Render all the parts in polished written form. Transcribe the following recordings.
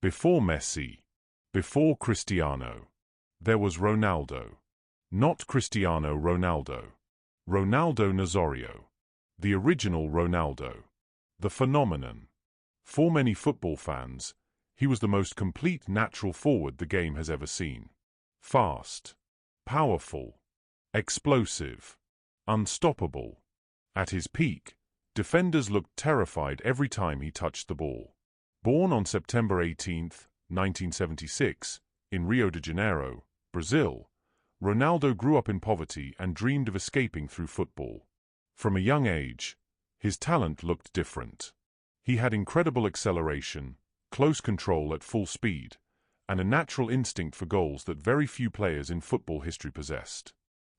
Before Messi, before Cristiano, there was Ronaldo. Not Cristiano Ronaldo. Ronaldo Nazário. The original Ronaldo. The phenomenon. For many football fans, he was the most complete natural forward the game has ever seen. Fast. Powerful. Explosive. Unstoppable. At his peak, defenders looked terrified every time he touched the ball. Born on September 18, 1976, in Rio de Janeiro, Brazil, Ronaldo grew up in poverty and dreamed of escaping through football. From a young age, his talent looked different. He had incredible acceleration, close control at full speed, and a natural instinct for goals that very few players in football history possessed.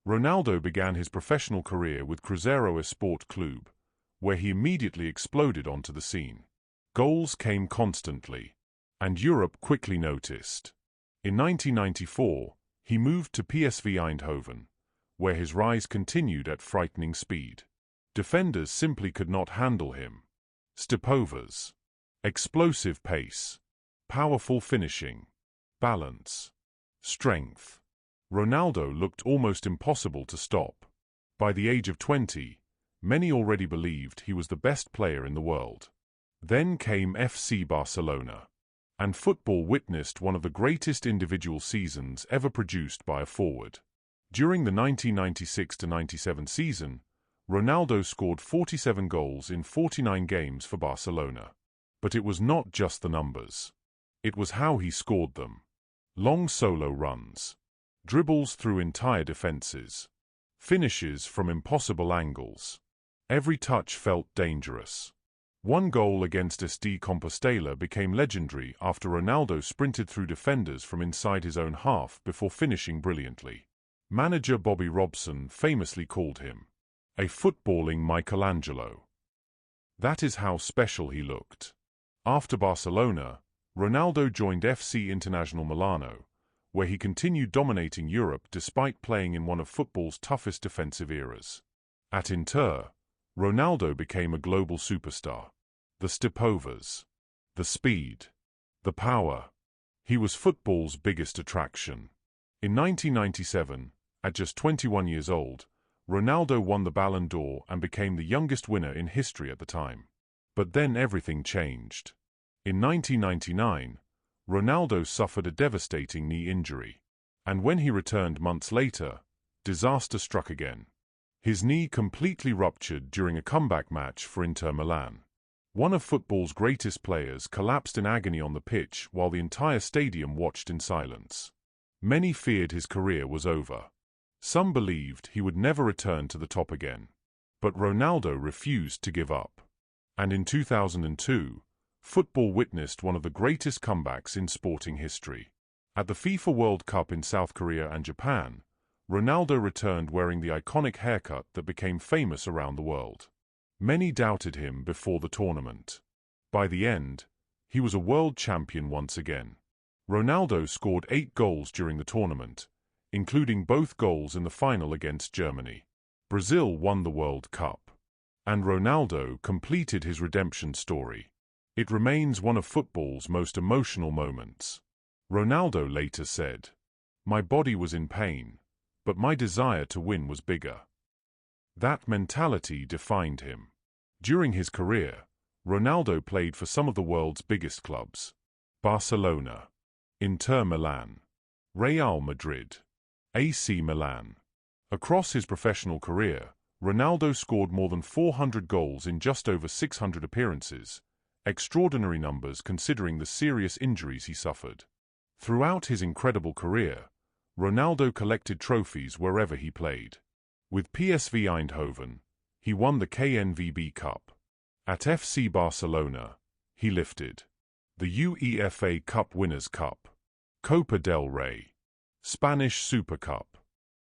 Ronaldo began his professional career with Cruzeiro Esporte Clube, where he immediately exploded onto the scene. Goals came constantly, and Europe quickly noticed. In 1994, he moved to PSV Eindhoven, where his rise continued at frightening speed. Defenders simply could not handle him. Stepovers. Explosive pace. Powerful finishing. Balance. Strength. Ronaldo looked almost impossible to stop. By the age of 20, many already believed he was the best player in the world. Then came FC Barcelona, and football witnessed one of the greatest individual seasons ever produced by a forward. During the 1996-97 season, Ronaldo scored 47 goals in 49 games for Barcelona. But it was not just the numbers. It was how he scored them. Long solo runs, dribbles through entire defenses, finishes from impossible angles. Every touch felt dangerous. One goal against SD Compostela became legendary after Ronaldo sprinted through defenders from inside his own half before finishing brilliantly. Manager Bobby Robson famously called him a footballing Michelangelo. That is how special he looked. After Barcelona, Ronaldo joined FC Internazionale Milano, where he continued dominating Europe despite playing in one of football's toughest defensive eras. At Inter, Ronaldo became a global superstar. The stepovers, the speed, the power. He was football's biggest attraction. In 1997, at just 21 years old, Ronaldo won the Ballon d'Or and became the youngest winner in history at the time. But then everything changed. In 1999, Ronaldo suffered a devastating knee injury. And when he returned months later, disaster struck again. His knee completely ruptured during a comeback match for Inter Milan. One of football's greatest players collapsed in agony on the pitch while the entire stadium watched in silence. Many feared his career was over. Some believed he would never return to the top again. But Ronaldo refused to give up. And in 2002, football witnessed one of the greatest comebacks in sporting history. At the FIFA World Cup in South Korea and Japan, Ronaldo returned wearing the iconic haircut that became famous around the world. Many doubted him before the tournament. By the end, he was a world champion once again. Ronaldo scored 8 goals during the tournament, including both goals in the final against Germany. Brazil won the World Cup, and Ronaldo completed his redemption story. It remains one of football's most emotional moments. Ronaldo later said, "My body was in pain, but my desire to win was bigger." That mentality defined him. During his career, Ronaldo played for some of the world's biggest clubs: Barcelona, Inter Milan, Real Madrid, AC Milan. Across his professional career, Ronaldo scored more than 400 goals in just over 600 appearances, extraordinary numbers considering the serious injuries he suffered. Throughout his incredible career, Ronaldo collected trophies wherever he played. With PSV Eindhoven, he won the KNVB Cup. At FC Barcelona, he lifted the UEFA Cup Winners' Cup, Copa del Rey, Spanish Super Cup.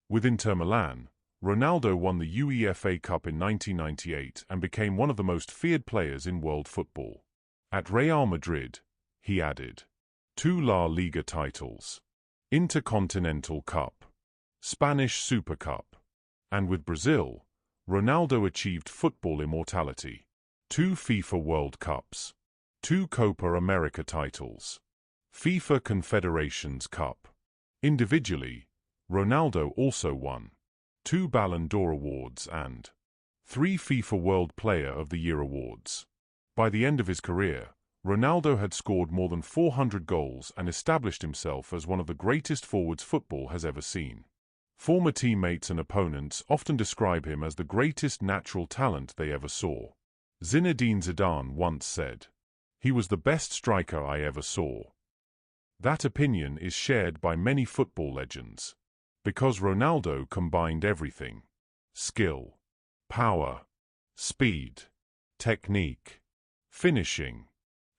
With Inter Milan, Ronaldo won the UEFA Cup in 1998 and became one of the most feared players in world football. At Real Madrid, he added 2 La Liga titles, Intercontinental Cup, Spanish Super Cup. And with Brazil, Ronaldo achieved football immortality: 2 FIFA World Cups, 2 Copa America titles, FIFA Confederations Cup. Individually, Ronaldo also won 2 Ballon d'Or awards and 3 FIFA World Player of the Year awards. By the end of his career, Ronaldo had scored more than 400 goals and established himself as one of the greatest forwards football has ever seen. Former teammates and opponents often describe him as the greatest natural talent they ever saw. Zinedine Zidane once said, "He was the best striker I ever saw." That opinion is shared by many football legends, because Ronaldo combined everything: skill, power, speed, technique, finishing,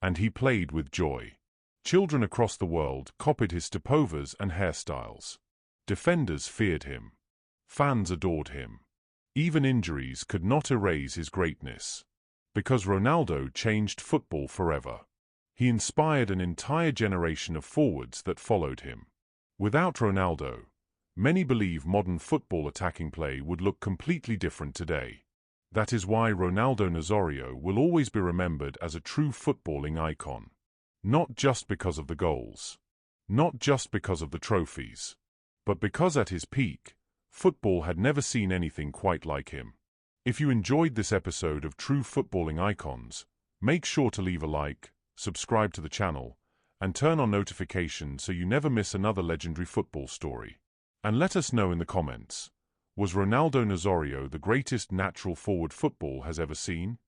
and he played with joy. Children across the world copied his stopovers and hairstyles. Defenders feared him. Fans adored him. Even injuries could not erase his greatness. Because Ronaldo changed football forever. He inspired an entire generation of forwards that followed him. Without Ronaldo, many believe modern football attacking play would look completely different today. That is why Ronaldo Nazário will always be remembered as a true footballing icon. Not just because of the goals. Not just because of the trophies. But because at his peak, football had never seen anything quite like him. If you enjoyed this episode of True Footballing Icons, make sure to leave a like, subscribe to the channel, and turn on notifications so you never miss another legendary football story. And let us know in the comments, was Ronaldo Nazário the greatest natural forward football has ever seen?